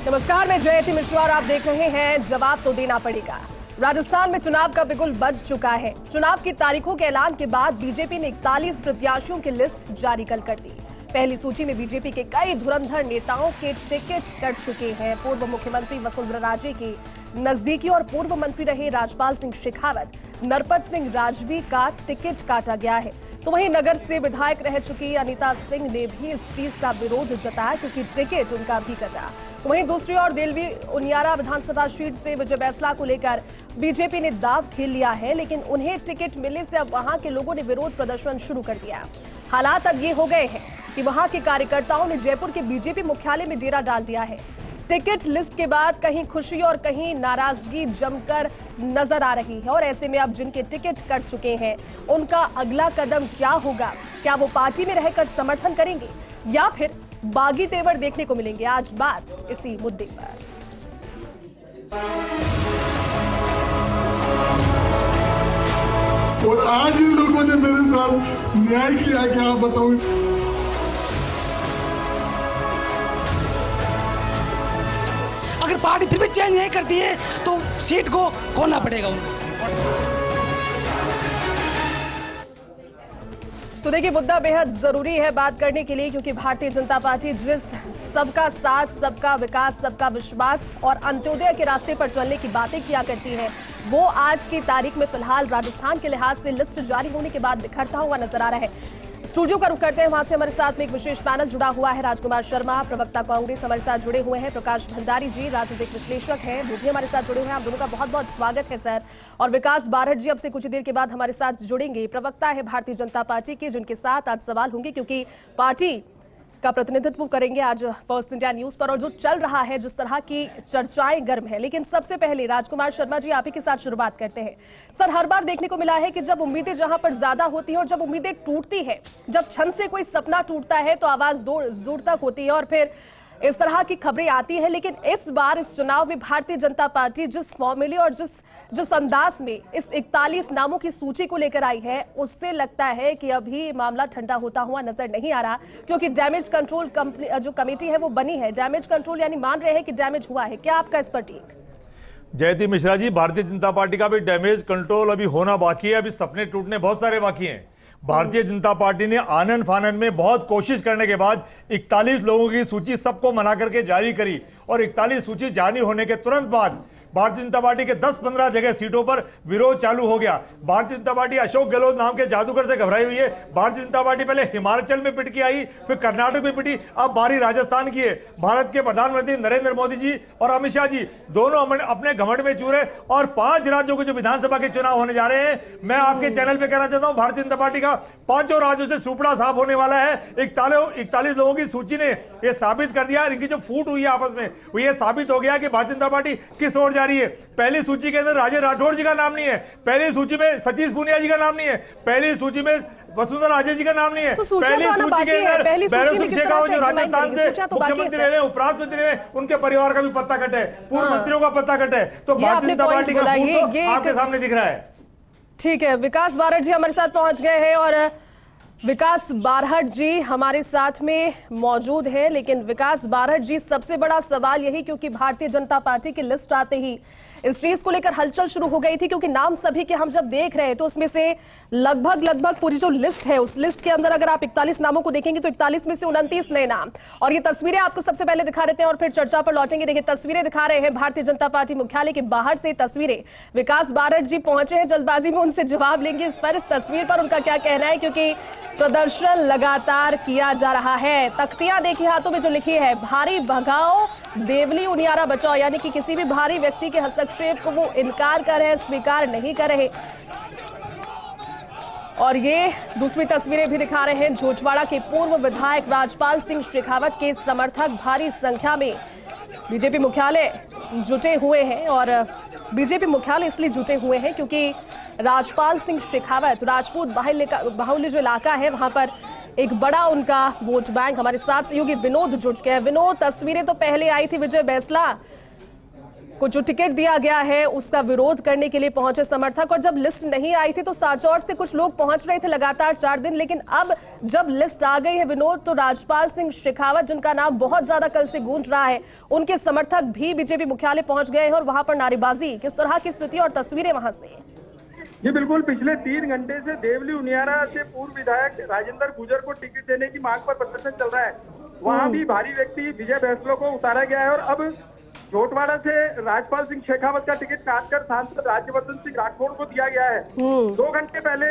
नमस्कार, मैं जयती मिश्रा और आप देख रहे हैं जवाब तो देना पड़ेगा। राजस्थान में चुनाव का बिगुल बज चुका है। चुनाव की तारीखों के ऐलान के बाद बीजेपी ने 41 प्रत्याशियों की लिस्ट जारी कल कर दी। पहली सूची में बीजेपी के कई धुरंधर नेताओं के टिकट कट चुके हैं। पूर्व मुख्यमंत्री वसुंधरा राजे के नजदीकी और पूर्व मंत्री रहे राजपाल सिंह शेखावत, नरपत सिंह राजवी का टिकट काटा गया है। तो वहीं नगर से विधायक रह चुकी अनीता सिंह ने भी इस चीज का विरोध जताया क्योंकि टिकट उनका भी कटा। तो वहीं दूसरी ओर देलवी उनियारा विधानसभा सीट से विजय बैसला को लेकर बीजेपी ने दाव खेल लिया है, लेकिन उन्हें टिकट मिलने से अब वहां के लोगों ने विरोध प्रदर्शन शुरू कर दिया। हालात अब ये हो गए हैं कि वहां के कार्यकर्ताओं ने जयपुर के बीजेपी मुख्यालय में डेरा डाल दिया है। टिकट लिस्ट के बाद कहीं खुशी और कहीं नाराजगी जमकर नजर आ रही है और ऐसे में अब जिनके टिकट कट चुके हैं उनका अगला कदम क्या होगा? क्या वो पार्टी में रहकर समर्थन करेंगे या फिर बागी तेवर देखने को मिलेंगे? आज बात इसी मुद्दे पर। और आज इन लोगों ने मेरे साथ न्याय किया, क्या बताऊं। अगर पार्टी फिर भी चेंज नहीं करती है तो सीट को खोना पड़ेगा उनको। तो देखिए, मुद्दा बेहद जरूरी है बात करने के लिए, क्योंकि भारतीय जनता पार्टी जिस सबका साथ, सबका विकास, सबका विश्वास और अंत्योदय के रास्ते पर चलने की बातें किया करती है, वो आज की तारीख में फिलहाल राजस्थान के लिहाज से लिस्ट जारी होने के बाद बिखरता हुआ नजर आ रहा है। स्टूडियो का रुख करते हैं, वहां से हमारे साथ में एक विशेष पैनल जुड़ा हुआ है। राजकुमार शर्मा, प्रवक्ता कांग्रेस, हमारे साथ जुड़े हुए हैं। प्रकाश भंडारी जी, राजनीतिक विश्लेषक हैं, वो भी हमारे साथ जुड़े हुए हैं। आप दोनों का बहुत बहुत स्वागत है सर। और विकास बारहट जी अब से कुछ देर के बाद हमारे साथ जुड़ेंगे। प्रवक्ता है भारतीय जनता पार्टी के, जिनके साथ आज सवाल होंगे क्योंकि पार्टी का प्रतिनिधित्व करेंगे आज फर्स्ट इंडिया न्यूज पर। और जो चल रहा है, जिस तरह की चर्चाएं गर्म है, लेकिन सबसे पहले राजकुमार शर्मा जी आप ही के साथ शुरुआत करते हैं। सर, हर बार देखने को मिला है कि जब उम्मीदें जहां पर ज्यादा होती हैं और जब उम्मीदें टूटती है, जब क्षण से कोई सपना टूटता है तो आवाज दूर तक होती है और फिर इस तरह की खबरें आती है। लेकिन इस बार इस चुनाव में भारतीय जनता पार्टी जिस फॉर्मूले और जिस अंदाज में इस 41 नामों की सूची को लेकर आई है, उससे लगता है कि अभी मामला ठंडा होता हुआ नजर नहीं आ रहा, क्योंकि डैमेज कंट्रोल जो कमेटी है वो बनी है। डैमेज कंट्रोल यानी मान रहे हैं कि डैमेज हुआ है। क्या आपका इस पर टेक? जयती मिश्रा जी, भारतीय जनता पार्टी का भी डैमेज कंट्रोल अभी होना बाकी है। अभी सपने टूटने बहुत सारे बाकी हैं। भारतीय जनता पार्टी ने आनन फानन में बहुत कोशिश करने के बाद 41 लोगों की सूची सबको मना करके जारी करी और 41 सूची जारी होने के तुरंत बाद भारतीय जनता पार्टी के 10-15 जगह सीटों पर विरोध चालू हो गया। भारतीय जनता पार्टी अशोक गहलोत नाम के जादूगर से घबराई हुई है। भारतीय जनता पार्टी पहले हिमाचल में पिट के आई, फिर कर्नाटक में पिटी, अब बारी राजस्थान की है। भारत के प्रधानमंत्री नरेंद्र मोदी जी और अमित शाह जी दोनों अपने घमंड में चूर है और 5 राज्यों के जो विधानसभा के चुनाव होने जा रहे हैं, मैं आपके चैनल पर कहना चाहता हूं, भारतीय जनता पार्टी का 5 राज्यों से सुपड़ा साफ होने वाला है। 41 लोगों की सूची ने यह साबित कर दिया, इनकी जो फूट हुई है आपस में, वो ये साबित हो गया कि भारतीय जनता पार्टी किस ओर रही है। पहली सूची के अंदर राजे राठौड़ जी का नाम नहीं है, पहली सूची में सतीश पूनिया जी का नाम नहीं है, पहली सूची में वसुंधरा राजे जी का नाम नहीं है, पहली सूची के अंदर भैरव सिंह शेखावत जो राजस्थान से मुख्यमंत्री रहे, उपराष्ट्रपति रहे, उनके परिवार का भी पत्ता कट है, पूर्व मंत्रियों का पत्ता कट है। तो भारतीय जनता पार्टी का फूट तो आपके सामने दिख रहा है। ठीक है, विकास बारहट जी हमारे साथ पहुंच गए हैं और विकास बारहट जी हमारे साथ में मौजूद है। लेकिन विकास बारहट जी, सबसे बड़ा सवाल यही, क्योंकि भारतीय जनता पार्टी की लिस्ट आते ही इस चीज को लेकर हलचल शुरू हो गई थी, क्योंकि नाम सभी के हम जब देख रहे हैं तो उसमें से लगभग पूरी जो लिस्ट है, उस लिस्ट के अंदर अगर आप 41 नामों को देखेंगे तो 41 में से 29 नए नाम। और ये तस्वीरें आपको सबसे पहले दिखा देते हैं और फिर चर्चा पर लौटेंगे। देखिए, तस्वीरें दिखा रहे हैं भारतीय जनता पार्टी मुख्यालय के बाहर से तस्वीरें। विकास बारहट जी पहुंचे हैं जल्दबाजी में, उनसे जवाब लेंगे इस तस्वीर पर उनका क्या कहना है, क्योंकि प्रदर्शन लगातार किया जा रहा है। तख्तियां देखिए हाथों में जो लिखी है, भारी भगाओ देवली उनियारा बचाओ, यानी कि किसी भी भारी व्यक्ति के हस्तक्षेप को वो इनकार कर रहे, स्वीकार नहीं कर रहे। और ये दूसरी तस्वीरें भी दिखा रहे हैं, झोटवाड़ा के पूर्व विधायक राजपाल सिंह शेखावत के समर्थक भारी संख्या में बीजेपी मुख्यालय जुटे हुए हैं। और बीजेपी मुख्यालय इसलिए जुटे हुए हैं क्योंकि राजपाल सिंह शेखावत राजपूत बाहुल्य जो इलाका है, वहां पर एक बड़ा उनका वोट बैंक। हमारे साथ सहयोगी विनोद जुट गए। विनोद, तस्वीरें तो पहले आई थी विजय बैसला को जो टिकट दिया गया है उसका विरोध करने के लिए पहुंचे समर्थक। और जब लिस्ट नहीं आई थी तो सांचौर से कुछ लोग पहुंच रहे थे लगातार 4 दिन, लेकिन अब जब लिस्ट आ गई है विनोद, तो राजपाल सिंह शेखावत, जिनका नाम बहुत ज्यादा कल से गूंज रहा है, उनके समर्थक भी बीजेपी मुख्यालय पहुंच गए हैं और वहां पर नारेबाजी, किस तरह की स्थिति और तस्वीरें वहां से। जी बिल्कुल, पिछले 3 घंटे से देवली उनियारा से पूर्व विधायक राजेंद्र गुजर को टिकट देने की मांग पर प्रदर्शन चल रहा है। वहां भी भारी व्यक्ति विजय बैंसला को उतारा गया है और अब झोटवाड़ा से राजपाल सिंह शेखावत का टिकट काटकर सांसद राज्यवर्धन सिंह राठौड़ को दिया गया है। 2 घंटे पहले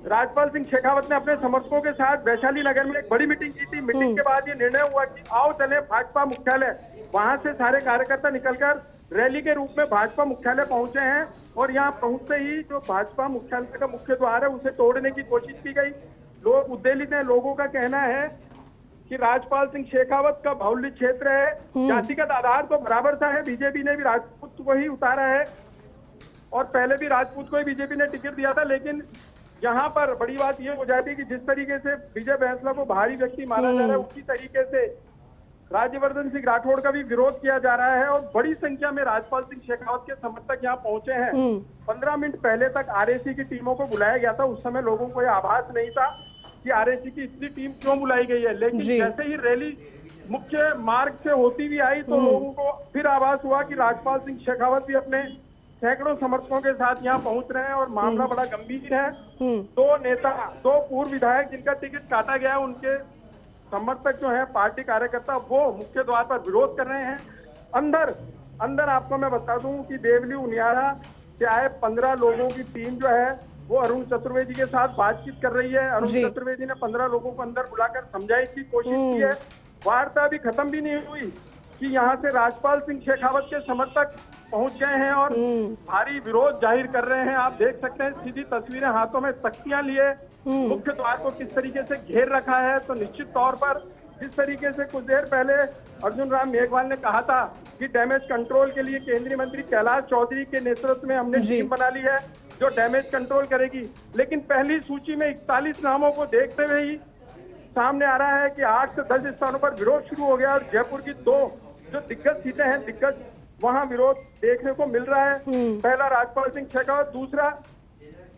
राजपाल सिंह शेखावत ने अपने समर्थकों के साथ वैशाली नगर में एक बड़ी मीटिंग की थी। मीटिंग के बाद ये निर्णय हुआ कि आओ चले भाजपा मुख्यालय। वहां से सारे कार्यकर्ता निकलकर रैली के रूप में भाजपा मुख्यालय पहुंचे हैं और यहाँ पहुंचते ही जो भाजपा मुख्यालय का मुख्य द्वार है उसे तोड़ने की कोशिश की गई। लोग उद्वेलित हैं। लोगों का कहना है कि राजपाल सिंह शेखावत का बाहुल्य क्षेत्र है, जातिगत आधार तो बराबर सा है। बीजेपी ने भी राजपूत को ही उतारा है और पहले भी राजपूत को ही बीजेपी ने टिकट दिया था। लेकिन यहाँ पर बड़ी बात ये हो जाती है कि जिस तरीके से विजय बैंसला को भारी व्यक्ति माना जा रहा है, उसी तरीके से राज्यवर्धन सिंह राठौड़ का भी विरोध किया जा रहा है और बड़ी संख्या में राजपाल सिंह शेखावत के समर्थक यहाँ पहुंचे हैं। 15 मिनट पहले तक आरएसी की टीमों को बुलाया गया था। उस समय लोगों को यह आभास नहीं था कि आरएसी की इतनी टीम क्यों बुलाई गई है, लेकिन जैसे ही रैली मुख्य मार्ग से होती भी आई तो लोगों को फिर आभास हुआ कि राजपाल सिंह शेखावत भी अपने सैकड़ों समर्थकों के साथ यहाँ पहुंच रहे हैं और मामला बड़ा गंभीर है। 2 नेता, 2 पूर्व विधायक जिनका टिकट काटा गया है, उनके समर्थक जो है, पार्टी कार्यकर्ता, वो मुख्य द्वार पर विरोध कर रहे हैं। अंदर आपको मैं बता दूं कि देवली उनियारा से आए 15 लोगों की टीम जो है वो अरुण चतुर्वेदी के साथ बातचीत कर रही है। अरुण चतुर्वेदी ने 15 लोगों को अंदर बुलाकर समझाने की कोशिश की है। वार्ता अभी खत्म भी नहीं हुई कि यहाँ से राजपाल सिंह शेखावत के समर्थक पहुंच गए हैं और भारी विरोध जाहिर कर रहे हैं। आप देख सकते हैं सीधी तस्वीरें, हाथों में तख्तियां लिए मुख्य द्वार को किस तरीके से घेर रखा है। तो निश्चित तौर पर जिस तरीके से कुछ देर पहले अर्जुन राम मेघवाल ने कहा था कि डैमेज कंट्रोल के लिए केंद्रीय मंत्री कैलाश चौधरी के नेतृत्व में हमने टीम बना ली है जो डैमेज कंट्रोल करेगी, लेकिन पहली सूची में 41 नामों को देखते हुए ही सामने आ रहा है कि 8 से 10 स्थानों पर विरोध शुरू हो गया और जयपुर की 2 जो दिग्गज सीटें हैं, दिग्गज वहां विरोध देखने को मिल रहा है। पहला राजपाल सिंह शेखावत, दूसरा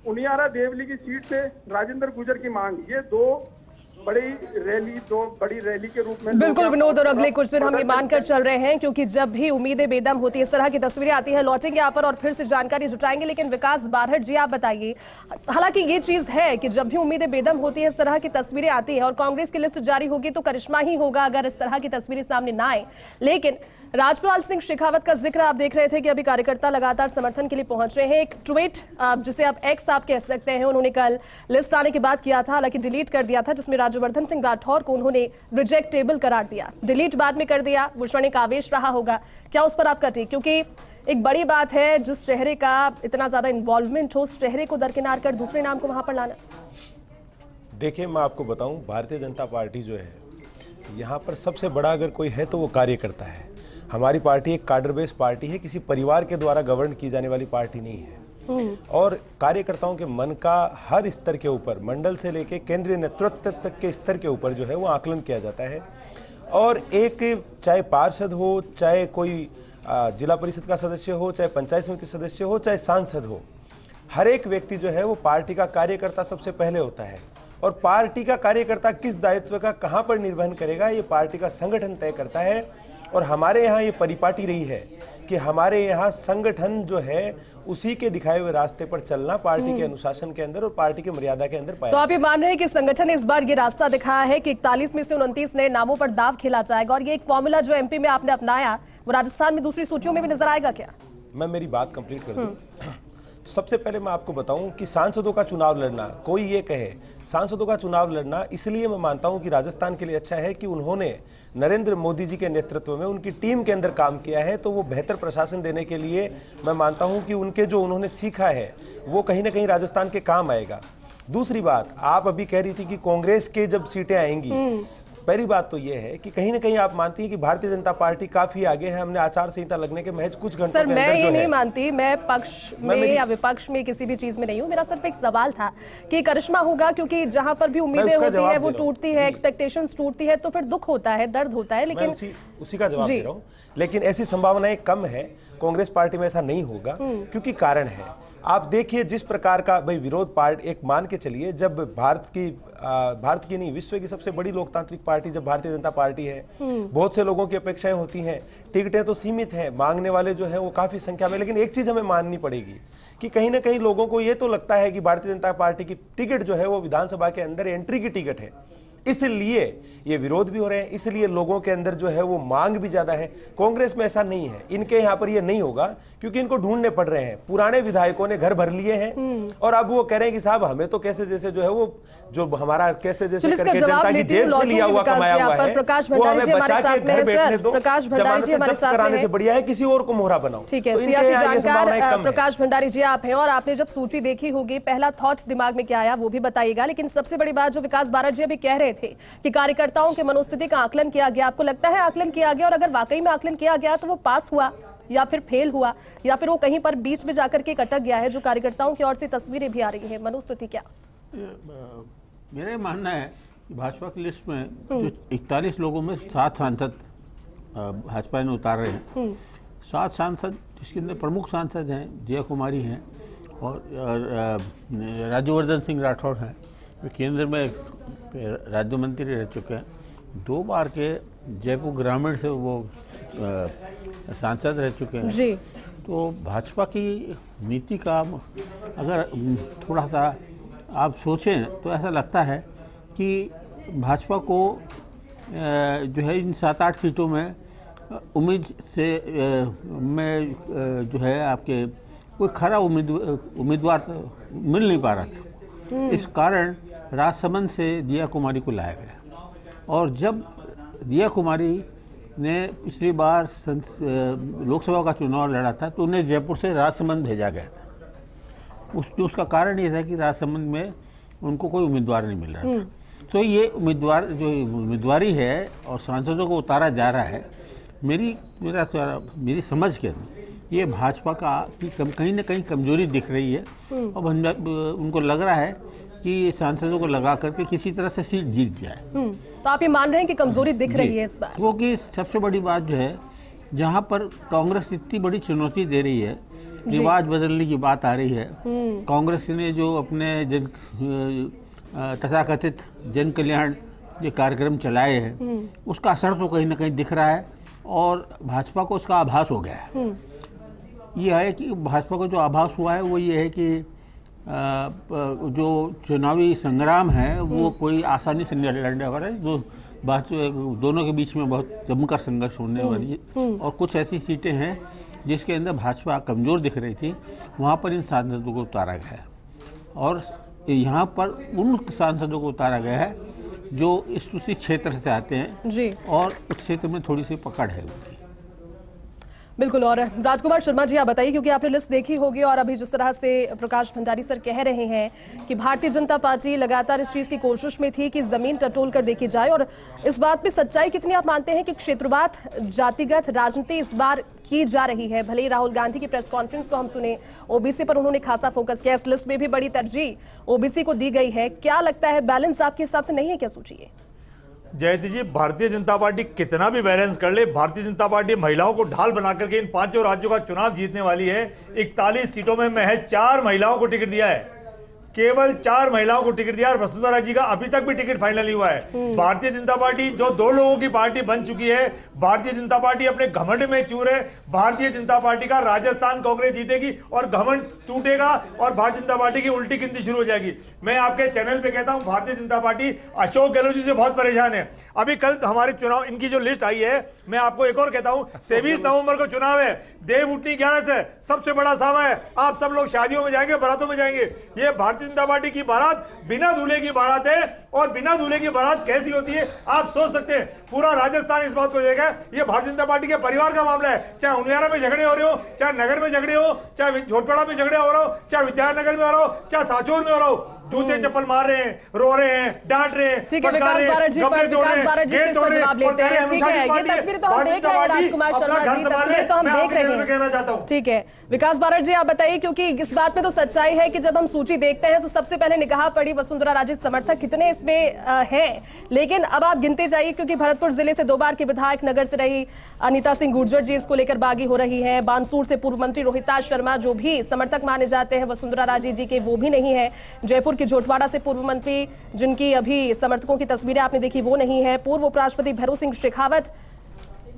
उनियारा देवली की सीट से राजेंद्र गुजर की मांग। ये 2 बड़ी रैली के रूप में बिल्कुल विनोद, और अगले कुछ दिन हम ये मानकर चल रहे हैं क्योंकि जब भी उम्मीदें बेदम होती है, इस तरह की तस्वीरें आती हैं, लौटेंगे यहाँ पर और फिर से जानकारी जुटाएंगे। लेकिन विकास बारहट जी, आप बताइए, हालांकि ये चीज है कि जब भी उम्मीदें बेदम होती है, इस तरह की तस्वीरें आती हैं और कांग्रेस की लिस्ट जारी होगी तो करिश्मा ही होगा अगर इस तरह की तस्वीरें सामने ना आए। लेकिन राजपाल सिंह शेखावत का जिक्र आप देख रहे थे कि अभी कार्यकर्ता लगातार समर्थन के लिए पहुंच रहे हैं। एक ट्वीट जिसे आप एक्स आप कह सकते हैं, उन्होंने कल लिस्ट आने के बाद किया था, हालांकि डिलीट कर दिया था, जिसमें राज्यवर्धन सिंह राठौर को उन्होंने रिजेक्टेबल करार दिया। डिलीट बाद में कर दिया, वो क्षणिक आवेश रहा होगा, क्या उस पर आपका टेक? क्योंकि एक बड़ी बात है जिस चेहरे का इतना ज्यादा इन्वॉल्वमेंट हो, उस चेहरे को दरकिनार कर दूसरे नाम को वहां पर लाना। देखिए, मैं आपको बताऊं, भारतीय जनता पार्टी जो है यहाँ पर सबसे बड़ा अगर कोई है तो वो कार्यकर्ता है। हमारी पार्टी एक कार्डर बेस्ड पार्टी है, किसी परिवार के द्वारा गवर्न की जाने वाली पार्टी नहीं है। और कार्यकर्ताओं के मन का हर स्तर के ऊपर, मंडल से लेके केंद्रीय नेतृत्व तक के स्तर के ऊपर जो है वो आकलन किया जाता है। और एक चाहे पार्षद हो, चाहे कोई जिला परिषद का सदस्य हो, चाहे पंचायत समिति सदस्य हो, चाहे सांसद हो, हर एक व्यक्ति जो है वो पार्टी का कार्यकर्ता सबसे पहले होता है। और पार्टी का कार्यकर्ता किस दायित्व का कहाँ पर निर्वहन करेगा, ये पार्टी का संगठन तय करता है। और हमारे यहाँ ये परिपाटी रही है कि हमारे यहाँ संगठन जो है उसी के दिखाए हुए रास्ते पर चलना, पार्टी के अनुशासन के अंदर और पार्टी की मर्यादा के अंदर पाया। तो आप ये मान रहे हैं कि संगठन ने इस बार ये रास्ता दिखाया है कि 41 में से 29 नए नामों पर दाव खेला जाएगा, और ये एक फॉर्मूला जो एमपी में आपने अपनाया वो राजस्थान में दूसरी सूचियों में भी नजर आएगा क्या? मैं मेरी बात कंप्लीट कर दूं। सबसे पहले मैं आपको बताऊं कि सांसदों का चुनाव लड़ना, कोई ये कहे सांसदों का चुनाव लड़ना, इसलिए मैं मानता हूं कि राजस्थान के लिए अच्छा है कि उन्होंने नरेंद्र मोदी जी के नेतृत्व में उनकी टीम के अंदर काम किया है। तो वो बेहतर प्रशासन देने के लिए मैं मानता हूं कि उनके जो उन्होंने सीखा है वो कहीं ना कहीं राजस्थान के काम आएगा। दूसरी बात, आप अभी कह रही थी कि कांग्रेस के जब सीटें आएंगी पहली बात तो ये है कि कहीं ना कहीं आप मानती हैं कि भारतीय जनता पार्टी काफी आगे है। हमने आचार संहिता लगने के महज कुछ घंटों सर, मैं ये नहीं मानती, मैं पक्ष में या विपक्ष में किसी भी चीज में नहीं हूँ। मेरा सिर्फ एक सवाल था कि करिश्मा होगा, क्योंकि जहां पर भी उम्मीदें होती है वो टूटती है, एक्सपेक्टेशंस टूटती है, तो फिर दुख होता है, दर्द होता है। लेकिन उसी का जवाब दे रहा हूँ। लेकिन ऐसी संभावनाएं कम है, कांग्रेस पार्टी में ऐसा नहीं होगा, क्योंकि कारण है, आप देखिए जिस प्रकार का भाई विरोध पार्टी, एक मान के चलिए जब भारत की नहीं विश्व की सबसे बड़ी लोकतांत्रिक पार्टी जब भारतीय जनता पार्टी है, बहुत से लोगों की अपेक्षाएं होती हैं, टिकटें तो सीमित हैं, मांगने वाले जो है वो काफी संख्या में। लेकिन एक चीज हमें माननी पड़ेगी कि कहीं ना कहीं लोगों को ये तो लगता है कि भारतीय जनता पार्टी की टिकट जो है वो विधानसभा के अंदर एंट्री की टिकट है, इसलिए ये विरोध भी हो रहे हैं, इसलिए लोगों के अंदर जो है वो मांग भी ज्यादा है। कांग्रेस में ऐसा नहीं है, इनके यहाँ पर ये नहीं होगा, क्योंकि इनको ढूंढने पड़ रहे हैं। पुराने विधायकों ने घर भर लिए हैं और अब वो कह रहे हैं कि साहब हमें तो कैसे जैसे जो है वो जो हमारा कैसे जैसे करके जनता की जेब से लिया हुआ कमाया हुआ है वो हमें बचा के घर बैठने दो। प्रकाश भंडारी जी हमारे साथ कराने से बढ़िया है किसी और को मोहरा बनाओ। ठीक है, सियासी जानकार प्रकाश भंडारी जी आप हैं और आपने जब सूची देखी होगी, पहला थॉट दिमाग में क्या आया वो भी बताइएगा। लेकिन सबसे बड़ी बात जो विकास बारड जी अभी कह रहे थे कि कार्यकर्ताओं के मनोस्थिति का आकलन किया गया, आपको लगता है आकलन किया गया? और अगर वाकई में आकलन किया गया तो वो पास हुआ या फिर फेल हुआ, या फिर वो कहीं पर बीच में जाकर के अटक गया है? जो कार्यकर्ताओं की ओर से तस्वीरें भी आ रही है, मनोस्थिति क्या? मेरा मानना है कि भाजपा की लिस्ट में जो 41 लोगों में 7 सांसद भाजपा ने उतार रहे हैं। 7 सांसद जिसके अंदर प्रमुख सांसद हैं जया कुमारी हैं और राज्यवर्धन सिंह राठौड़ हैं, जो केंद्र में राज्य मंत्री रह चुके हैं, 2 बार के जयपुर ग्रामीण से वो सांसद रह चुके हैं जी। तो भाजपा की नीति का अगर थोड़ा सा आप सोचें तो ऐसा लगता है कि भाजपा को जो है इन 7-8 सीटों में उम्मीद से में जो है आपके कोई खरा उम्मीदवार मिल नहीं पा रहा था। इस कारण राजसमंद से दिया कुमारी को लाया गया और जब दिया कुमारी ने पिछली बार लोकसभा का चुनाव लड़ा था तो उन्हें जयपुर से राजसमंद भेजा गया था। उसका कारण ये था कि राजसमंद में उनको कोई उम्मीदवार नहीं मिल रहा था। तो ये उम्मीदवारी है और सांसदों को उतारा जा रहा है, मेरी समझ के ये भाजपा का कहीं ना कहीं कमजोरी दिख रही है और उनको लग रहा है कि सांसदों को लगा करके किसी तरह से सीट जीत जाए। तो आप ये मान रहे हैं कि कमजोरी दिख रही है इस बार? क्योंकि सबसे बड़ी बात जो है, जहाँ पर कांग्रेस इतनी बड़ी चुनौती दे रही है, रिवाज बदलने की बात आ रही है, कांग्रेस ने जो अपने तथाकथित जन कल्याण ये कार्यक्रम चलाए हैं उसका असर तो कहीं ना कहीं दिख रहा है और भाजपा को उसका आभास हो गया है। ये है कि भाजपा को जो आभास हुआ है वो ये है कि जो चुनावी संग्राम है वो कोई आसानी से नहीं लड़ने वाला है, जो दोनों के बीच में बहुत जमकर संघर्ष होने वाली है और कुछ ऐसी सीटें हैं जिसके अंदर भाजपा कमज़ोर दिख रही थी, वहाँ पर इन सांसदों को उतारा गया है और यहाँ पर उन सांसदों को उतारा गया है जो उसी क्षेत्र से आते हैं जी और उस क्षेत्र में थोड़ी सी पकड़ है उनकी। बिल्कुल। और राजकुमार शर्मा जी आप बताइए, क्योंकि आपने लिस्ट देखी होगी और अभी जिस तरह से प्रकाश भंडारी सर कह रहे हैं कि भारतीय जनता पार्टी लगातार इस चीज की कोशिश में थी कि जमीन टटोल कर देखी जाए, और इस बात में सच्चाई कितनी आप मानते हैं कि क्षेत्रवाद जातिगत राजनीति इस बार की जा रही है? भले ही राहुल गांधी की प्रेस कॉन्फ्रेंस को हम सुने, ओबीसी पर उन्होंने खासा फोकस किया, इस लिस्ट में भी बड़ी तरजीह ओबीसी को दी गई है। क्या लगता है बैलेंस आपके हिसाब से नहीं है क्या? सोचिए जयंती जी, भारतीय जनता पार्टी कितना भी बैलेंस कर ले, भारतीय जनता पार्टी महिलाओं को ढाल बनाकर के इन 5 राज्यों का चुनाव जीतने वाली है। 41 सीटों में महज 4 महिलाओं को टिकट दिया है, केवल 4 महिलाओं को टिकट दिया और वसुंधरा जी का अभी तक भी टिकट फाइनल नहीं हुआ है। भारतीय जनता पार्टी जो 2 लोगों की पार्टी बन चुकी है, भारतीय जनता पार्टी अपने घमंड में चूर है। भारतीय जनता पार्टी का राजस्थान कांग्रेस जीतेगी और घमंड टूटेगा और भारतीय जनता पार्टी की उल्टी गिनती शुरू हो जाएगी। मैं आपके चैनल पे कहता हूं, भारतीय जनता पार्टी अशोक गहलोत जी से बहुत परेशान है। अभी कल हमारे चुनाव इनकी जो लिस्ट आई है, मैं आपको एक और कहता हूं, 23 नवंबर को चुनाव है, देव उठनी 11 से सबसे बड़ा सावा है। आप सब लोग शादियों में जाएंगे, बारातों में जाएंगे। ये भारतीय जनता पार्टी की बारात बिना दूल्हे की बारात है और बिना दूल्हे की बारात कैसी होती है आप सोच सकते हैं। पूरा राजस्थान इस बात को देखेगा, ये भारतीय जनता पार्टी के परिवार का मामला है। चाहे उनियारा में झगड़े हो रहे हो, चाहे नगर में झगड़े हो, चाहे झोटपड़ा में झगड़े हो रहा हो, चाहे विद्यानगर में हो रहा हो, चाहे साचोर में हो रहा हो, जूते चप्पल मार रहे हैं, रो रहे हैं, डांट रहे हैं। ठीक है, विकास बारट जी पर विकास बारट जी से इसका जवाब लेते हैं। ठीक है, ये तस्वीर तो हम देख रहे हैं राजकुमार शर्मा जी, तस्वीर तो हम देख रहे हैं। ठीक है विकास बारट जी, आप बताइए, क्योंकि इस बात में तो सच्चाई है कि जब हम सूची देखते हैं तो सबसे पहले निगाह पड़ी वसुंधरा राजे समर्थक कितने इसमें हैं, लेकिन अब आप गिनते जाइए, क्योंकि भरतपुर जिले से 2 बार की विधायक नगर से रही अनीता सिंह गुर्जर जी इसको लेकर बागी हो रही है। बानसूर से पूर्व मंत्री रोहिताज शर्मा जो भी समर्थक माने जाते हैं वसुंधरा राजे जी के, वो भी नहीं है। जयपुर की जोटवाड़ा से पूर्व मंत्री जिनकी अभी समर्थकों की तस्वीरें आपने देखी वो नहीं है। पूर्व उपराष्ट्रपति भैरों सिंह शेखावत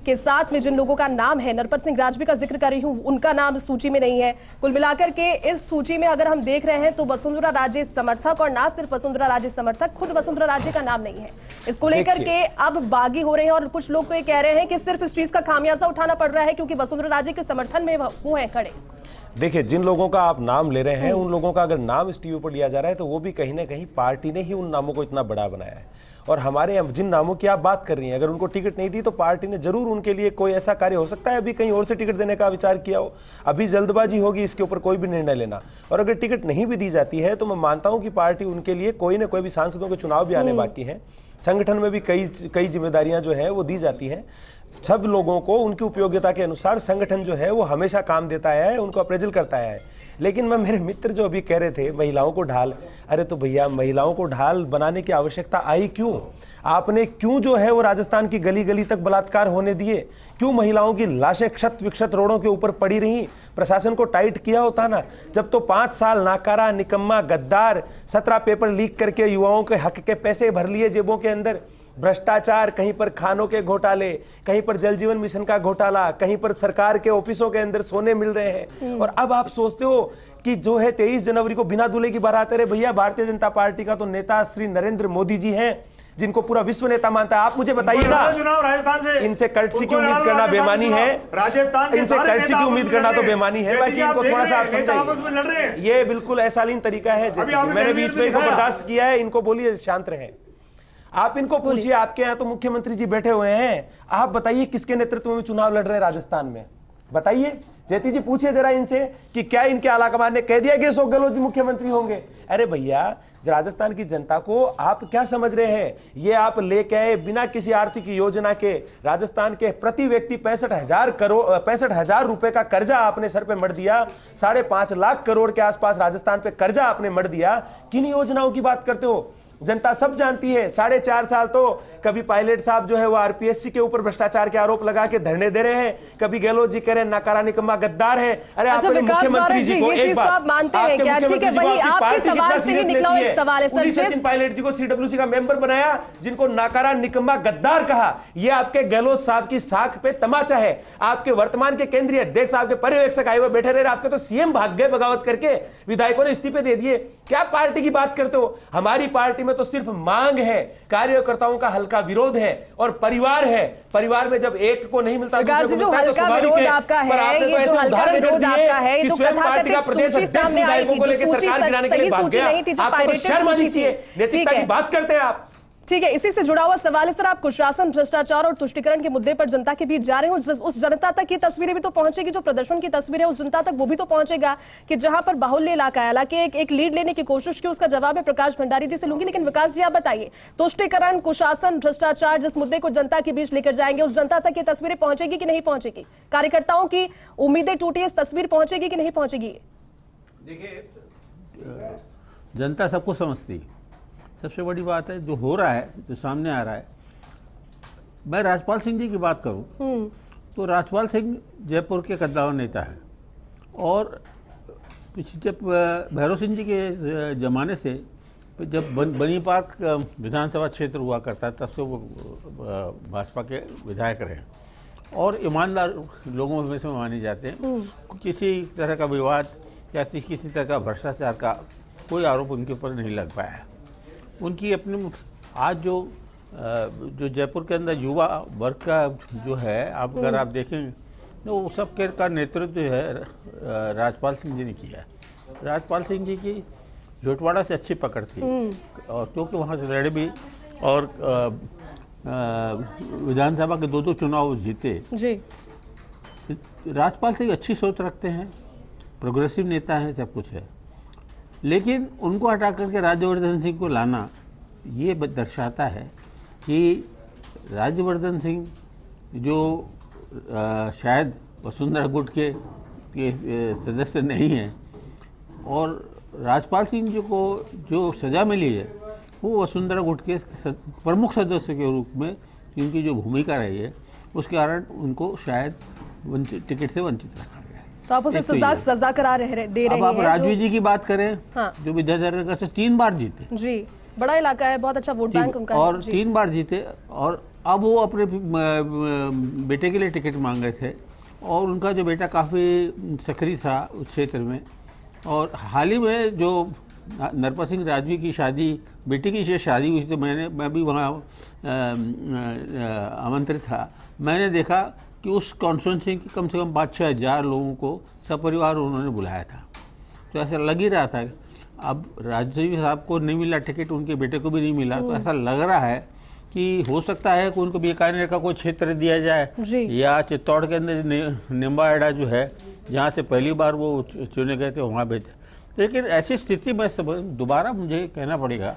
के साथ में जिन लोगों का नाम है, नरपत सिंह राजवी का जिक्र कर रही हूं, उनका नाम सूची में नहीं है। कुल मिलाकर के इस सूची में अगर हम देख रहे हैं तो वसुंधरा राजे समर्थक, और ना सिर्फ वसुंधरा राजे समर्थक, खुद वसुंधरा राजे का नाम नहीं है। इसको लेकर के अब बागी हो रहे हैं और कुछ लोग तो ये कह रहे हैं कि सिर्फ इस चीज का खामियाजा उठाना पड़ रहा है क्योंकि वसुंधरा राजे के समर्थन में वो है खड़े। देखिए, जिन लोगों का आप नाम ले रहे हैं उन लोगों का अगर नाम इस टीवी पर लिया जा रहा है तो वो भी कहीं ना कहीं पार्टी ने ही उन नामों को इतना बड़ा बनाया है। और हमारे जिन नामों की आप बात कर रही हैं, अगर उनको टिकट नहीं दी तो पार्टी ने जरूर उनके लिए कोई ऐसा कार्य हो सकता है, अभी कहीं और से टिकट देने का विचार किया हो। अभी जल्दबाजी होगी इसके ऊपर कोई भी निर्णय लेना। और अगर टिकट नहीं भी दी जाती है तो मैं मानता हूं कि पार्टी उनके लिए कोई ना कोई भी सांसदों के चुनाव भी आने बाकी हैं। संगठन में भी कई जिम्मेदारियां जो है वो दी जाती हैं। सब लोगों को उनकी उपयोगिता के अनुसार संगठन जो है वो हमेशा काम देता है, उनको अप्रेजल करता है। लेकिन मैं, मेरे मित्र जो अभी कह रहे थे महिलाओं को ढाल, अरे तो भैया महिलाओं को ढाल बनाने की आवश्यकता आई क्यों? आपने क्यों जो है वो राजस्थान की गली गली तक बलात्कार होने दिए? क्यों महिलाओं की लाशें क्षत विक्षत रोडों के ऊपर पड़ी रही? प्रशासन को टाइट किया होता ना। जब तो 5 साल नाकारा, निकम्मा, गद्दार, 17 पेपर लीक करके युवाओं के हक के पैसे भर लिए जेबों के अंदर, भ्रष्टाचार, कहीं पर खानों के घोटाले, कहीं पर जल जीवन मिशन का घोटाला, कहीं पर सरकार के ऑफिसों के अंदर सोने मिल रहे हैं। और अब आप सोचते हो कि जो है 23 जनवरी को बिना दूल्हे की बारात है। भैया, भारतीय जनता पार्टी का तो नेता श्री नरेंद्र मोदी जी हैं, जिनको पूरा विश्व नेता मानता है। आप मुझे बताइएगा, इनसे कर्टसी की उम्मीद करना बेमानी है। इनसे कर्टसी की उम्मीद करना तो बेमानी है। बाकी इनको थोड़ा सा आप समझाइए, ये बिल्कुल अशालीन तरीका है। मैंने बीच में इनको बर्दाश्त किया है, इनको बोलिए शांत रहें। आप इनको पूछिए, आपके यहाँ तो मुख्यमंत्री जी बैठे हुए हैं, आप बताइए किसके नेतृत्व में चुनाव लड़ रहे हैं राजस्थान में? बताइए जयती जी, पूछिए जरा इनसे कि क्या इनके आलाकमान ने कह दिया कि अशोक गहलोत जी मुख्यमंत्री होंगे? अरे भैया, राजस्थान की जनता को आप क्या समझ रहे हैं? ये आप लेके आए बिना किसी आर्थिक योजना के राजस्थान के प्रति व्यक्ति 65,000 रुपए का कर्जा आपने सर पे मढ़ दिया। 5.5 लाख करोड़ के आसपास राजस्थान पे कर्जा आपने मढ़ दिया। किन योजनाओं की बात करते हो? जनता सब जानती है। 4.5 साल तो कभी पायलट साहब जो है वो आरपीएससी के ऊपर भ्रष्टाचार के आरोप लगा के धरने दे रहे हैं, कभी गहलोत जी कह रहे हैं नकारा निकम्मा गद्दार है। अरे अच्छा, विकास बारट जी, ये चीज तो आप मानते हैं क्या? ठीक है, वही आपके सवाल से ही निकला हुआ एक सवाल है सर। सचिन पायलट जी को सीडब्ल्यूसी का मेंबर बनाया, जिनको नकारा निकम्मा गद्दार कहा, ये आपके गहलोत साहब की साख पे तमाचा है। आपके वर्तमान के केंद्रीय अध्यक्ष, आपके पर्यवेक्षक आए हुए बैठे रहे, आपके तो सीएम भाग गए बगावत करके, विधायकों ने इस्तीफे दे दिए। क्या पार्टी की बात करते हो? हमारी पार्टी में तो सिर्फ मांग है, कार्यकर्ताओं का हल्का विरोध है और परिवार है। परिवार में जब एक को नहीं मिलता, जो हल्का विरोध आपका है, ये जो हल्का विरोध आपका है, ये तो कथाकथित सूची सामने आई थी, जो सूची सही सूची नहीं थी, जो पायरेटेड सूची थी। नैतिकता की बात करते हैं आप। ठीक है, इसी से जुड़ा हुआ सवाल है सर। आप कुशासन, भ्रष्टाचार और तुष्टीकरण के मुद्दे पर जनता के बीच जा रहे हो, उस जनता तक ये तस्वीरें भी तो पहुंचेगी, जो प्रदर्शन की तस्वीर है उस जनता तक वो भी तो पहुंचेगा कि जहां पर बाहुल्य इलाका है। हालांकि एक लीड लेने की कोशिश की, उसका जवाब है प्रकाश भंडारी जी से लूंगी। लेकिन विकास जी, आप बताइए, तुष्टीकरण, कुशासन, भ्रष्टाचार, जिस मुद्दे को जनता के बीच लेकर जाएंगे, उस जनता तक ये तस्वीरें पहुंचेगी कि नहीं पहुंचेगी? कार्यकर्ताओं की उम्मीदें टूटी, इस तस्वीर पहुंचेगी कि नहीं पहुंचेगी? देखिए, जनता सबको समझती। सबसे बड़ी बात है जो हो रहा है, जो सामने आ रहा है। मैं राजपाल सिंह जी की बात करूं तो राजपाल सिंह जयपुर के कद्दावर नेता है और जब भैरव सिंह जी के ज़माने से जब बनी पार्क विधानसभा क्षेत्र हुआ करता है तब से वो भाजपा के विधायक रहे और ईमानदार लोगों में से माने जाते हैं। किसी तरह का विवाद या किसी तरह का भ्रष्टाचार का कोई आरोप उनके ऊपर नहीं लग पाया है। उनकी अपनी आज जो जयपुर के अंदर युवा वर्ग का जो है, आप अगर आप देखें तो वो सब का नेतृत्व जो है राजपाल सिंह जी ने किया है। राजपाल सिंह जी की जोटवाड़ा से अच्छी पकड़ थी और क्योंकि वहाँ से लड़े भी और विधानसभा के 2 चुनाव जीते जी। राजपाल सिंह अच्छी सोच रखते हैं, प्रोग्रेसिव नेता हैं, सब कुछ है। लेकिन उनको हटा करके राज्यवर्धन सिंह को लाना ये दर्शाता है कि राज्यवर्धन सिंह जो शायद वसुंधरा गुट के सदस्य नहीं हैं, और राजपाल सिंह जी को जो सज़ा मिली है वो वसुंधरा गुट के प्रमुख सदस्य के रूप में इनकी जो भूमिका रही है उसके कारण उनको शायद टिकट से वंचित रखा गया है। तो आप उसे सजा करा दे रहे हैं। अब आप राजवी जी की बात करें, हाँ। जो विद्याधर से 3 बार जीते जी, बड़ा इलाका है, बहुत अच्छा वोट बैंक उनका और है। 3 बार जीते, और अब वो अपने बेटे के लिए टिकट मांग रहे थे, और उनका जो बेटा काफ़ी सक्रिय था उस क्षेत्र में। और हाल ही में जो नरपत सिंह राजवी की शादी, बेटी की शादी हुई, तो मैं भी वहाँ आमंत्रित था। मैंने देखा कि उस कॉन्स्टिट्यूंसी के कम से कम 5-6 हज़ार लोगों को सपरिवार उन्होंने बुलाया था। तो ऐसा लग ही रहा था, अब राजवी साहब को नहीं मिला टिकट, उनके बेटे को भी नहीं मिला, तो ऐसा लग रहा है कि हो सकता है कि उनको बीकानेर का कोई क्षेत्र दिया जाए, या चित्तौड़ के अंदर निम्बाहेड़ा जो है जहाँ से पहली बार वो चुने गए थे वहाँ भेजे। लेकिन ऐसी स्थिति में दोबारा मुझे कहना पड़ेगा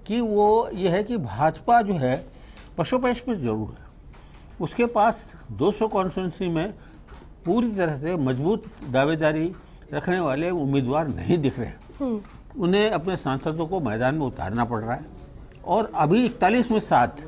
कि वो ये है कि भाजपा जो है पशुपेश पर जरूर है, उसके पास 200 कॉन्स्टिट्यूंसी में पूरी तरह से मजबूत दावेदारी रखने वाले उम्मीदवार नहीं दिख रहे हैं। उन्हें अपने सांसदों को मैदान में उतारना पड़ रहा है, और अभी 41 में 7,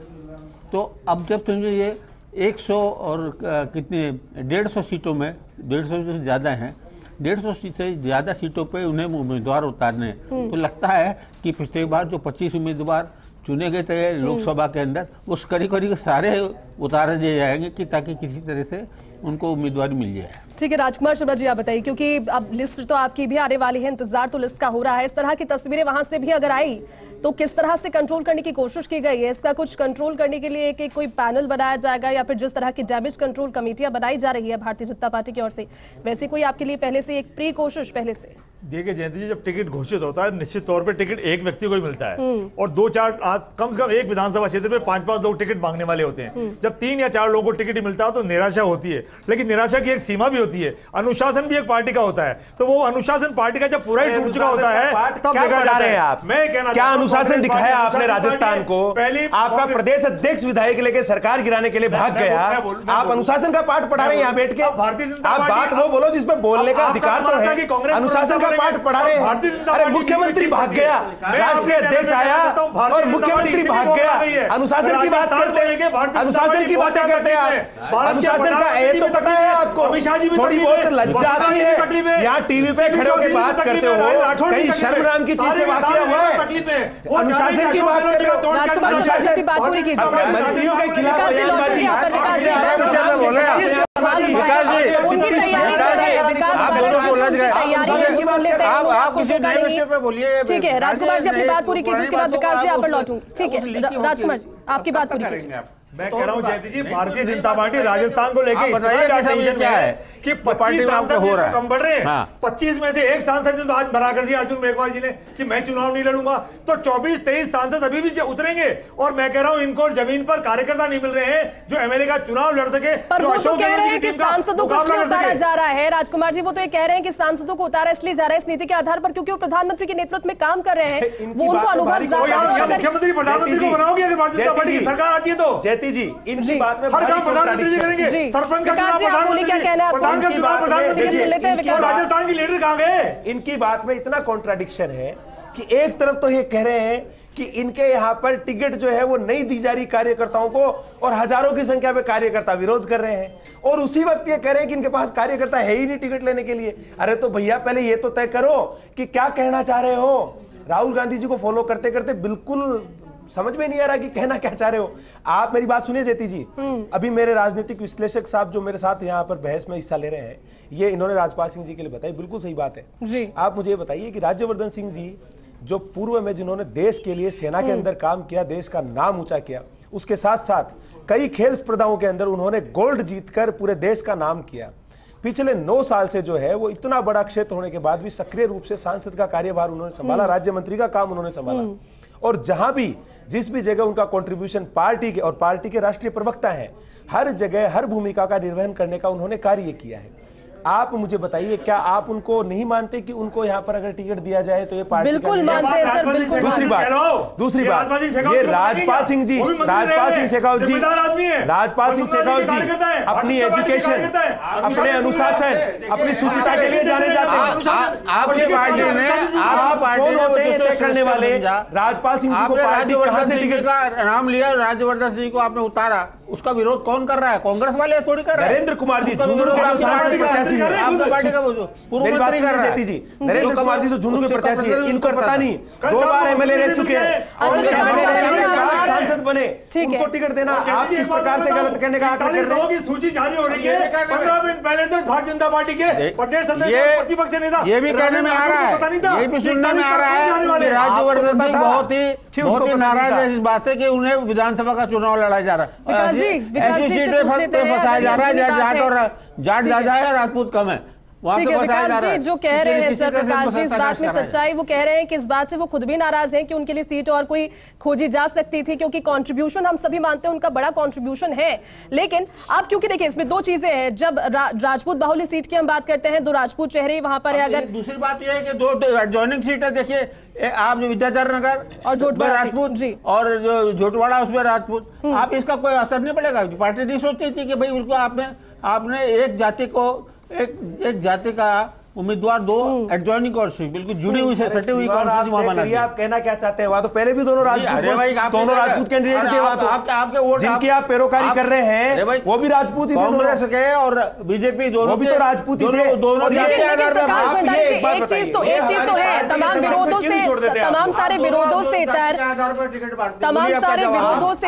तो अब जब समझे ये 100 और कितने 150 सीटों में, 150 से ज़्यादा हैं, 150 से ज़्यादा सीटों पे उन्हें उम्मीदवार उतारने, तो लगता है कि पिछले बार जो 25 उम्मीदवार चुने गए थे लोकसभा के अंदर, उस कड़ी सारे उतारे दिए जाएंगे कि ताकि किसी तरह से उनको उम्मीदवार मिल जाए। ठीक है राजकुमार शर्मा जी, आप बताइए, क्योंकि अब लिस्ट तो आपकी भी आने वाली है, इंतजार तो लिस्ट का हो रहा है। इस तरह की तस्वीरें वहां से भी अगर आई तो किस तरह से कंट्रोल करने की कोशिश की गई है? इसका कुछ कंट्रोल करने के लिए एक कोई पैनल बनाया जाएगा, या फिर जिस तरह की डैमेज कंट्रोल कमेटियां बनाई जा रही है भारतीय जनता पार्टी की ओर से, वैसे कोई आपके लिए पहले से एक प्री कोशिश पहले से? देखिए जयंती जी, जब टिकट घोषित होता है निश्चित तौर पे टिकट एक व्यक्ति को ही मिलता है, और 2-4 कम से कम एक विधानसभा क्षेत्र में 5-5 लोग टिकट मांगने वाले होते हैं। जब 3 या 4 लोगों को टिकट मिलता है तो निराशा होती है, लेकिन निराशा की एक सीमा भी होती है। अनुशासन भी एक पार्टी का होता है, तो वो अनुशासन पार्टी का जब पूरा ही टूट चुका होता है तब देखा जा रहा है। आप मैं कहना क्या अनुशासन दिखाया आपने राजस्थान को? आपका प्रदेश अध्यक्ष विधायक लेके सरकार गिराने के लिए भाग गया, आप अनुशासन का पाठ पढ़ा रहे हैं यहाँ बैठ के। भारतीय जनता आप बात वो बोलो जिसपे बोलने का अधिकार तो है, अनुशासन का पाठ पढ़ा रहे हैं। अरे मुख्यमंत्री भाग गया, राष्ट्रीय अध्यक्ष आया और मुख्यमंत्री भाग गया, अनुशासन की बात करते हैं, अनुशासन की बातें करते हैं आप। अनुशासन का ये तो पता है आपको, थोड़ी बहुत लज्जा आती है, यहाँ टीवी पे खड़े होकर बात करते हो, कहीं शर्म नाम की चीज से वाकई हुआ है? अनुशासन की बात कर रहे हो, अनुशासन की बात पूरी कीजिए। अपने मंत्रियों के खिलाफ ठीक है राजकुमार जी, अपनी बात पूरी कीजिए, उसके बाद विकास जी आप पर लौटूंगी। ठीक है राजकुमार जी, आपकी बात पूरी कीजिए। मैं कह रहा हूं जयंती जी, भारतीय जनता पार्टी राजस्थान को लेकर क्या है कि 25 सांसद हो रहा है, कम बढ़ रहे हैं। 25 में से एक सांसद ने आज बना कर दिया अर्जुन मेघवाल जी ने कि मैं चुनाव नहीं लड़ूंगा, तो 24-23 सांसद अभी भी उतरेंगे। और मैं कह रहा हूं इनको जमीन पर कार्यकर्ता नहीं मिल रहे हैं जो एमएलए का चुनाव लड़ सके। पर वो तो कह रहे हैं कि सांसदों को इसलिए उतारा जा रहा है राजकुमार जी, वो तो ये कह रहे हैं कि सांसदों को उतारा इसलिए जा रहा है इस नीति के आधार पर क्योंकि वो प्रधानमंत्री के नेतृत्व में काम कर रहे हैं, वो उनको अनुभव ज्यादा है। मुख्यमंत्री प्रधानमंत्री को बनाओगे अगर भारतीय जनता पार्टी की सरकार आती है तो? जयती जी, इनकी बात में हर काम प्रधानमंत्री जी करेंगे, सरपंच का चुनाव प्रधानमंत्री, प्रधान का चुनाव प्रधानमंत्री जी, राजस्थान की लीडर कहां गए? इनकी बात में इतना कॉन्ट्राडिक्शन है कि एक तरफ तो ये कह रहे हैं कि इनके यहाँ पर टिकट जो है वो नहीं दी जा रही कार्यकर्ताओं को, और हजारों की संख्या में कार्यकर्ता विरोध कर रहे हैं, और उसी वक्त ये कह रहे हैं कि इनके पास कार्यकर्ता है ही नहीं टिकट लेने के लिए। अरे तो भैया पहले ये तो तय करो कि क्या कहना चाह रहे हो। राहुल गांधी जी को फॉलो करते करते बिल्कुल समझ में नहीं आ रहा कि कहना क्या चाह रहे हो आप। मेरी बात सुनिए जेती जी, अभी मेरे राजनीतिक विश्लेषक साहब जो मेरे साथ यहाँ पर बहस में हिस्सा ले रहे हैं, ये इन्होंने राजपाल सिंह जी के लिए बताई, बिल्कुल सही बात है जी। आप मुझे बताइए कि राज्यवर्धन सिंह जी जो पूर्व में जिन्होंने देश के लिए सेना के अंदर काम किया, देश का नाम ऊंचा किया, उसके साथ साथ कई खेल स्पर्धाओं के अंदर उन्होंने गोल्ड जीतकर पूरे देश का नाम किया। पिछले 9 साल से जो है वो इतना बड़ा क्षेत्र होने के बाद भी सक्रिय रूप से सांसद का कार्यभार उन्होंने संभाला, राज्य मंत्री का काम उन्होंने संभाला, और जहां भी जिस भी जगह उनका कंट्रीब्यूशन पार्टी के और पार्टी के राष्ट्रीय प्रवक्ता हैं, हर जगह हर भूमिका का निर्वहन करने का उन्होंने कार्य किया है। आप मुझे बताइए, क्या आप उनको नहीं मानते कि उनको यहाँ पर अगर टिकट दिया जाए तो ये पार्टी बिल्कुल मानते हैं सर, बिल्कुल। दूसरी बात ये राजपाल सिंह जी, राजपाल सिंह शेखावत जी, राजपाल सिंह शेखावत जी अपनी एजुकेशन, अपने अनुशासन, अपनी शुचिता के लिए जाने जाते हैं। आपके पार्टी ने, आप पार्टी ने तय करने वाले राजपाल सिंह जी को पार्टी कहां से टिकट का नाम लिया, राज्यवर्धन सिंह को आपने उतारा, उसका विरोध कौन कर रहा है? कांग्रेस वाले थोड़ी कर रहे हैं। नरेंद्र कुमार जी आपका पार्टी का पूर्व मंत्री कर रहा है जी। नरेंद्र कुमार जी तो झुंझुनू के प्रत्याशी है, इनको पता नहीं, 2 बार एमएलए रह चुके हैं, सांसद बने, उनको टिकट देना आप किस प्रकार से गलत करने का आग्रह कर रहे हैं? की सूची जारी हो रही है 15 मिनट पहले तक भारतीय जनता पार्टी के प्रदेश अध्यक्ष प्रतिपक्ष नेता ये भी कहने में आ रहा है, ये भी सुनने में आ रहा है कि राज्यवर्धन सिंह बहुत ही नाराज है इस बात से कि उन्हें विधानसभा का चुनाव लड़ा जा रहा है। ऐसी सीटें फंसाया जा रहा है जहाँ जाट ज्यादा है, राजपूत कम है। ठीक है, विकास जी जो कह रहे हैं सर, प्रकाश जी इस बात में सच्चाई, वो कह रहे हैं कि इस बात से वो खुद भी नाराज हैं कि उनके लिए सीट और कोई खोजी जा सकती थी, क्योंकि कंट्रीब्यूशन हम सभी मानते हैं उनका बड़ा कंट्रीब्यूशन है। लेकिन अब क्योंकि देखिए इसमें 2 चीजें हैं, जब राजपूत बाहुल्य सीट की हम बात करते हैं, 2 राजपूत चेहरे वहां पर है। अगर दूसरी बात यह है कि 2 एडजॉइनिंग सीट है, देखिए आप विद्याधर नगर और झोटवाड़ा राजपूत जी, और जो झोटवाड़ा उसमें राजपूत, आप इसका कोई असर नहीं पड़ेगा। पार्टी नहीं सोचती थी कि भाई उसको आपने एक जाति को, एक जाति का उम्मीदवार 2 एडजॉइनिंग और बिल्कुल जुड़ी हुई से सटी हुई कॉन्फ्रेंस वहां बना दिया। आप कहना क्या चाहते हैं? वहां तो पहले भी दोनों राजपूत कैंडिडेट थे, आपके वोट जिनकी आप पैरोकारी कर रहे हैं वो भी राजपूत ही थे, कांग्रेस के और बीजेपी दोनों भी तो राजपूत ही थे। दोनों एक चीज तो है, तमाम विरोधों से, तमाम सारे विरोधों से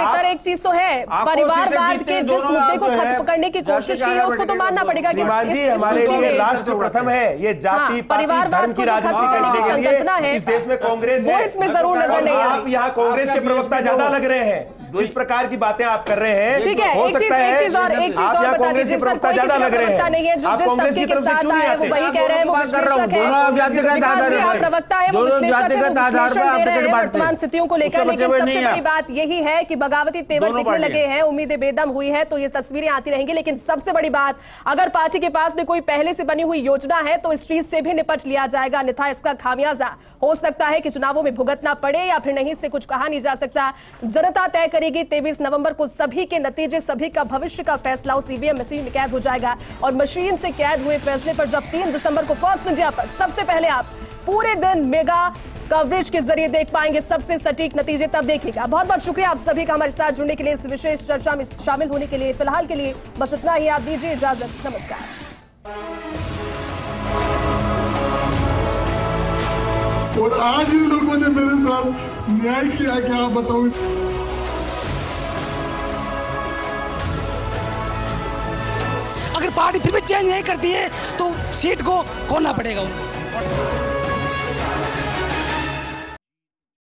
इतर एक चीज तो है, परिवारवाद के जिस मुद्दे को खत्म करने की कोशिश की है उसको तो मानना पड़ेगा कि हमारे लिए राष्ट्र प्रथम है। ये जाति परिवारवाद को खत्म करने की संकल्पना है, इस देश में कांग्रेस वो इसमें जरूर नजर नहीं आ रही। आप यहाँ कांग्रेस के प्रवक्ता ज्यादा लग रहे हैं, जिस प्रकार की बातें आप कर रहे हैं। ठीक है, एक चीज और बता दीजिए सर, कोई किसी का प्रवक्ता नहीं है जो जिस तबके के साथ आए वो वही कह रहे हैं, वो विश्लेषक है, प्रवक्ता है, वो विश्लेषक है, वो विश्लेषण दे रहे हैं वर्तमान स्थितियों को लेकर। लेकिन सबसे बड़ी बात यही है कि बगावती तेवर दिखने लगे हैं, उम्मीदें बेदम हुई है, तो ये तस्वीरें आती रहेंगी। लेकिन सबसे बड़ी बात, अगर पार्टी के पास में कोई पहले से बनी हुई योजना है तो इस चीज से भी निपट लिया जाएगा, अन्यथा इसका खामियाजा हो सकता है कि चुनावों में भुगतना पड़े या फिर नहीं, से कुछ कहा नहीं जा सकता। जनता तय करेगी। 23 नवंबर को सभी के नतीजे, सभी का भविष्य का फैसला उस ईवीएम मशीन में कैद हो जाएगा। और मशीन से कैद हुए फैसले पर जब 3 दिसंबर को फर्स्ट इंडिया पर सबसे पहले आप पूरे दिन मेगा कवरेज के जरिए देख पाएंगे सबसे सटीक नतीजे, तब देखिएगा। बहुत बहुत शुक्रिया आप सभी का हमारे साथ जुड़ने के लिए, इस विशेष चर्चा में शामिल होने के लिए। फिलहाल के लिए बस इतना ही, आप दीजिए इजाजत। नमस्कार। और आज इन लोगों ने मेरे साथ न्याय किया, क्या बताऊं। अगर पार्टी फिर भी चेंज नहीं करती है तो सीट को खोना पड़ेगा उनको।